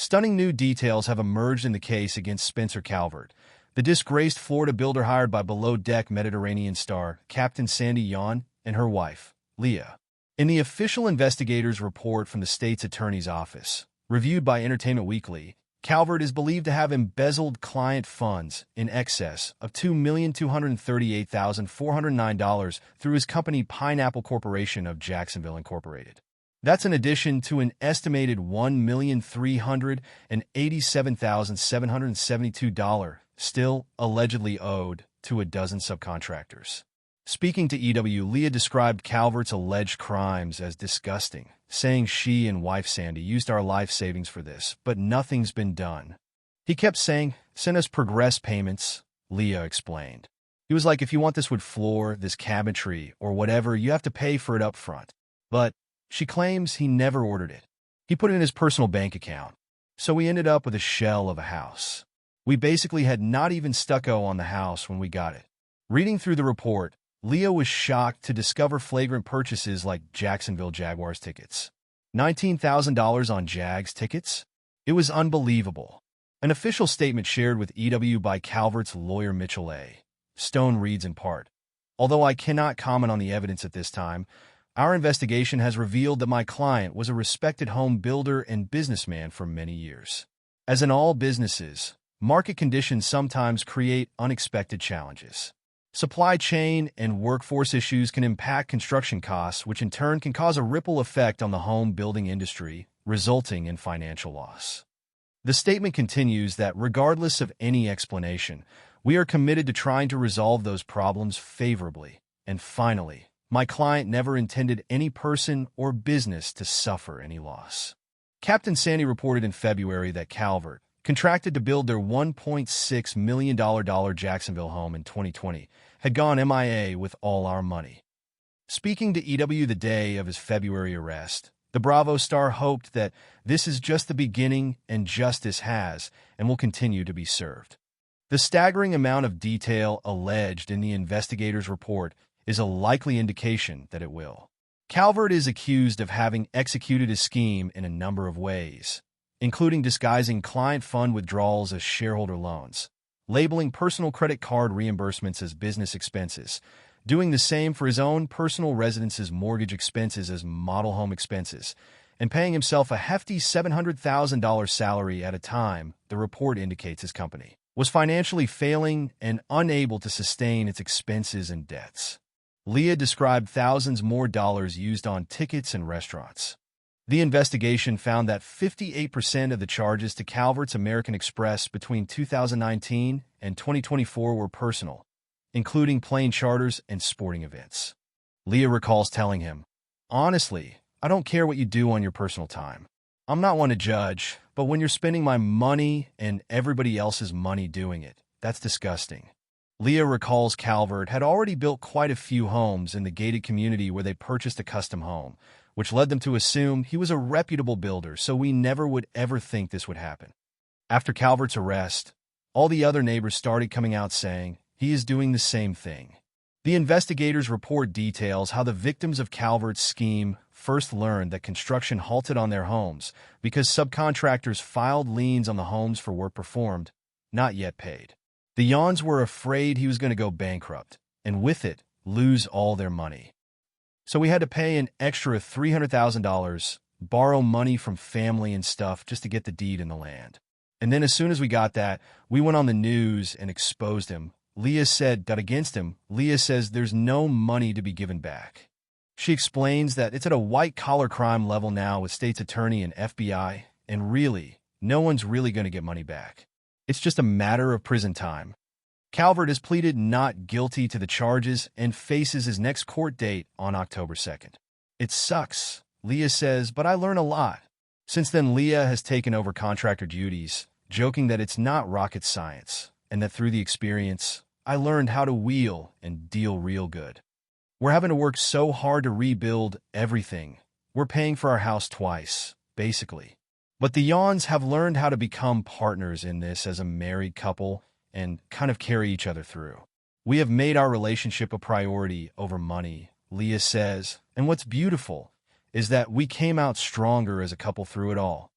Stunning new details have emerged in the case against Spencer Calvert, the disgraced Florida builder hired by below-deck Mediterranean star Captain Leah Yawn and her wife, Leah. In the official investigator's report from the state's attorney's office, reviewed by Entertainment Weekly, Calvert is believed to have embezzled client funds in excess of $2,238,409 through his company Pineapple Corporation of Jacksonville, Incorporated. That's in addition to an estimated $1,387,772 still allegedly owed to a dozen subcontractors. Speaking to EW, Leah described Calvert's alleged crimes as disgusting, saying she and wife Sandy used our life savings for this, but nothing's been done. He kept saying, "Send us progress payments," Leah explained. He was like, "If you want this wood floor, this cabinetry, or whatever, you have to pay for it up front." But she claims he never ordered it. He put it in his personal bank account. So we ended up with a shell of a house. We basically had not even stucco on the house when we got it. Reading through the report, Leah was shocked to discover flagrant purchases like Jacksonville Jaguars tickets. $19,000 on Jags tickets? It was unbelievable. An official statement shared with EW by Calvert's lawyer Mitchell A. Stone reads in part, "Although I cannot comment on the evidence at this time, our investigation has revealed that my client was a respected home builder and businessman for many years. As in all businesses, market conditions sometimes create unexpected challenges. Supply chain and workforce issues can impact construction costs, which in turn can cause a ripple effect on the home building industry, resulting in financial loss." The statement continues that regardless of any explanation, we are committed to trying to resolve those problems favorably. And finally, my client never intended any person or business to suffer any loss. Captain Sandy reported in February that Calvert contracted to build their $1.6 million Jacksonville home in 2020, had gone MIA with all our money. Speaking to EW the day of his February arrest, the Bravo star hoped that this is just the beginning and justice has and will continue to be served. The staggering amount of detail alleged in the investigator's report is a likely indication that it will. Calvert is accused of having executed his scheme in a number of ways, including disguising client fund withdrawals as shareholder loans, labeling personal credit card reimbursements as business expenses, doing the same for his own personal residence's mortgage expenses as model home expenses, and paying himself a hefty $700,000 salary at a time the report indicates his company was financially failing and unable to sustain its expenses and debts. Leah described thousands more dollars used on tickets and restaurants. The investigation found that 58% of the charges to Calvert's American Express between 2019 and 2024 were personal, including plane charters and sporting events. Leah recalls telling him, "Honestly, I don't care what you do on your personal time. I'm not one to judge, but when you're spending my money and everybody else's money doing it, that's disgusting." Leah recalls Calvert had already built quite a few homes in the gated community where they purchased a custom home, which led them to assume he was a reputable builder, so we never would ever think this would happen. After Calvert's arrest, all the other neighbors started coming out saying he is doing the same thing. The investigators' report details how the victims of Calvert's scheme first learned that construction halted on their homes because subcontractors filed liens on the homes for work performed, not yet paid. The Yawns were afraid he was going to go bankrupt, and with it, lose all their money. So we had to pay an extra $300,000, borrow money from family and stuff just to get the deed in the land. And then as soon as we got that, we went on the news and exposed him. Leah said, got against him. Leah says there's no money to be given back. She explains that it's at a white-collar crime level now with state's attorney and FBI, and really, no one's really going to get money back. It's just a matter of prison time. Calvert has pleaded not guilty to the charges and faces his next court date on October 2nd. "It sucks," Leah says, "but I learn a lot." Since then, Leah has taken over contractor duties, joking that it's not rocket science, and that through the experience, I learned how to wheel and deal real good. "We're having to work so hard to rebuild everything. We're paying for our house twice, basically. But the Yawns have learned how to become partners in this as a married couple and kind of carry each other through. We have made our relationship a priority over money," Leah says, "and what's beautiful is that we came out stronger as a couple through it all.